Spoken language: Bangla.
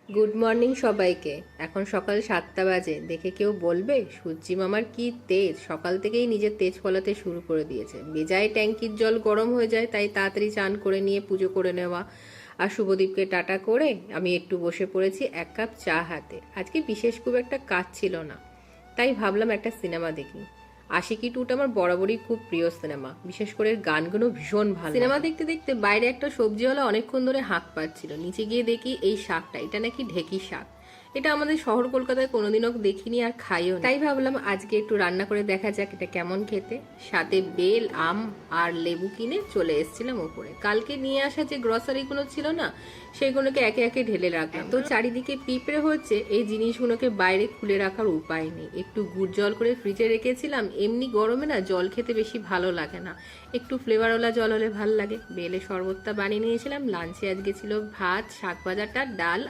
গুড মর্নিং সবাইকে। এখন সকাল 7টা বাজে। দেখে কেউ বলবে সূর্যি মামার কি তেজ! সকাল থেকেই নিজের তেজ ফলাতে শুরু করে দিয়েছে। বেজায় ট্যাঙ্কির জল গরম হয়ে যায়, তাই তাড়াতাড়ি চান করে নিয়ে পুজো করে নেওয়া। আর শুভদীপকে টাটা করে আমি একটু বসে পড়েছি এক কাপ চা হাতে। আজকে বিশেষ খুব একটা কাজ ছিল না, তাই ভাবলাম একটা সিনেমা দেখি। আশিকি টুটা আমার বরাবরই খুব প্রিয় সিনেমা, বিশেষ করে গানগুলো ভীষণ ভালো। সিনেমা দেখতে দেখতে বাইরে একটা সবজিওয়ালা অনেকক্ষণ ধরে হাঁক পাচ্ছিল। নিচে গিয়ে দেখি এই শাকটা, এটা নাকি ঢেকি শাক। এটা আমাদের শহর কলকাতায় কোনোদিনও দেখিনি আর খাইও না। তাই ভাবলাম আজকে একটু রান্না করে দেখা যাক এটা কেমন খেতে। সাথে বেল, আম আর লেবু কিনে চলে এসেছিলাম ওপরে। কালকে নিয়ে আসা যে গ্রসারিগুলো ছিল না, সেগুলোকে একে একে ঢেলে রাখলাম। তো চারিদিকে পিঁপড়ে হচ্ছে, এই জিনিসগুলোকে বাইরে খুলে রাখার উপায় নেই। একটু গুড় জল করে ফ্রিজে রেখেছিলাম। এমনি গরমে না জল খেতে বেশি ভালো লাগে না, একটু ফ্লেভারওয়ালা জল হলে ভাল লাগে। বেলে শরবতটা বানিয়ে নিয়েছিলাম। লাঞ্চে আজকে ছিল ভাত, শাক ভাজাটা, ডাল